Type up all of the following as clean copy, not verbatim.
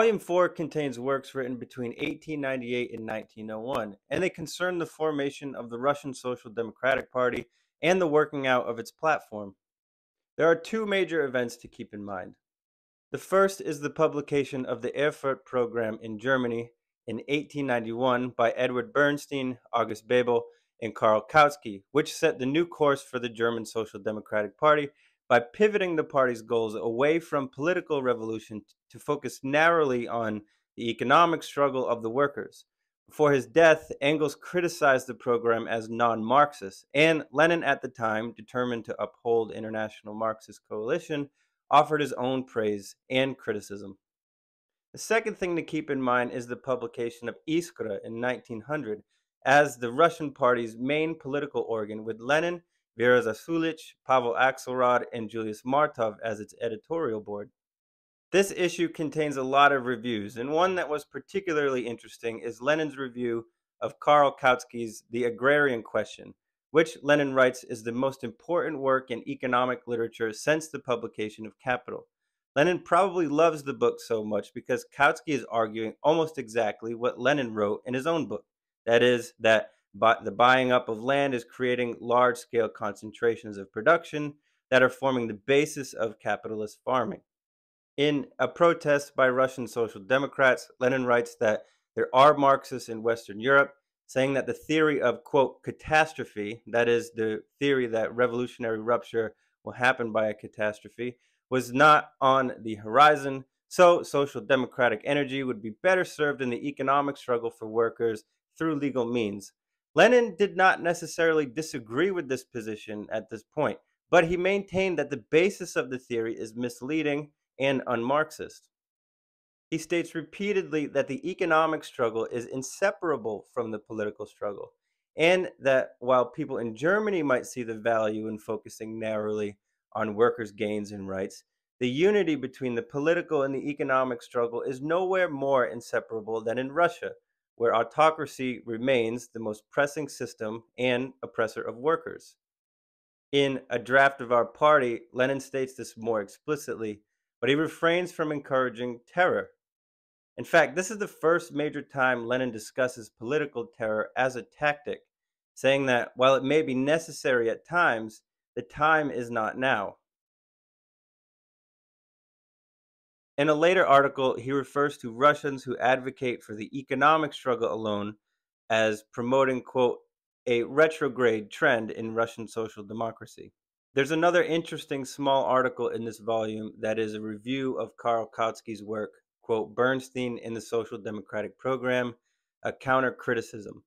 Volume 4 contains works written between 1898 and 1901, and they concern the formation of the Russian Social Democratic Party and the working out of its platform. There are two major events to keep in mind. The first is the publication of the Erfurt Program in Germany in 1891 by Edward Bernstein, August Bebel, and Karl Kautsky, which set the new course for the German Social Democratic Party by pivoting the party's goals away from political revolution to focus narrowly on the economic struggle of the workers. Before his death, Engels criticized the program as non-Marxist, and Lenin at the time, determined to uphold international Marxist coalition, offered his own praise and criticism. The second thing to keep in mind is the publication of Iskra in 1900 as the Russian party's main political organ, with Lenin, Vera Zasulich, Pavel Axelrod, and Julius Martov as its editorial board. This issue contains a lot of reviews, and one that was particularly interesting is Lenin's review of Karl Kautsky's The Agrarian Question, which Lenin writes is the most important work in economic literature since the publication of Capital. Lenin probably loves the book so much because Kautsky is arguing almost exactly what Lenin wrote in his own book. That is, that the buying up of land is creating large-scale concentrations of production that are forming the basis of capitalist farming. In a protest by Russian Social Democrats, Lenin writes that there are Marxists in Western Europe saying that the theory of, quote, catastrophe, that is, the theory that revolutionary rupture will happen by a catastrophe, was not on the horizon, so social democratic energy would be better served in the economic struggle for workers through legal means. Lenin did not necessarily disagree with this position at this point, but he maintained that the basis of the theory is misleading and un-Marxist. He states repeatedly that the economic struggle is inseparable from the political struggle, and that while people in Germany might see the value in focusing narrowly on workers' gains and rights, the unity between the political and the economic struggle is nowhere more inseparable than in Russia, where autocracy remains the most pressing system and oppressor of workers. In A Draft of Our Party, Lenin states this more explicitly, but he refrains from encouraging terror. In fact, this is the first major time Lenin discusses political terror as a tactic, saying that while it may be necessary at times, the time is not now. In a later article, he refers to Russians who advocate for the economic struggle alone as promoting, quote, a retrograde trend in Russian social democracy. There's another interesting small article in this volume that is a review of Karl Kautsky's work, quote, Bernstein in the Social Democratic Program, a counter-criticism.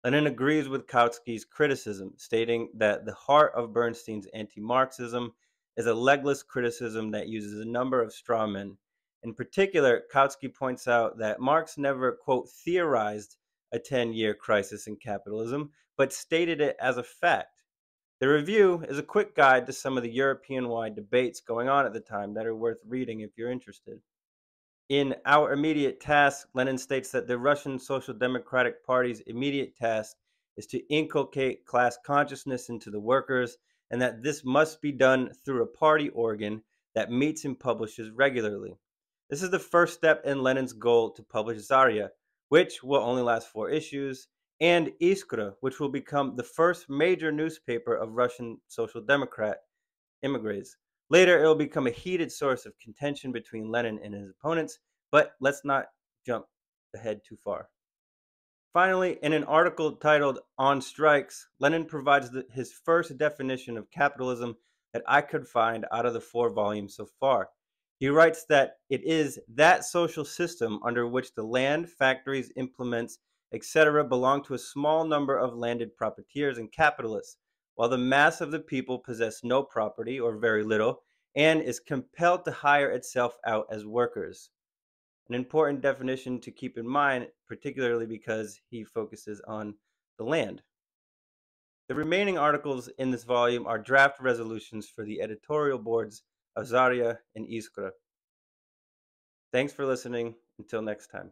Lenin agrees with Kautsky's criticism, stating that the heart of Bernstein's anti-Marxism is a legless criticism that uses a number of straw men. In particular, Kautsky points out that Marx never, quote, theorized a 10-year crisis in capitalism, but stated it as a fact. The review is a quick guide to some of the European-wide debates going on at the time that are worth reading if you're interested. In Our Immediate Task, Lenin states that the Russian Social Democratic Party's immediate task is to inculcate class consciousness into the workers, and that this must be done through a party organ that meets and publishes regularly. This is the first step in Lenin's goal to publish Zarya, which will only last 4 issues, and Iskra, which will become the first major newspaper of Russian Social Democrat immigrants. Later, it will become a heated source of contention between Lenin and his opponents, but let's not jump ahead too far. Finally, in an article titled On Strikes, Lenin provides his first definition of capitalism that I could find out of the 4 volumes so far. He writes that it is that social system under which the land, factories, implements, etc. belong to a small number of landed profiteers and capitalists, while the mass of the people possess no property or very little and is compelled to hire itself out as workers. An important definition to keep in mind, particularly because he focuses on the land. The remaining articles in this volume are draft resolutions for the editorial boards of Zarya and Iskra. Thanks for listening. Until next time.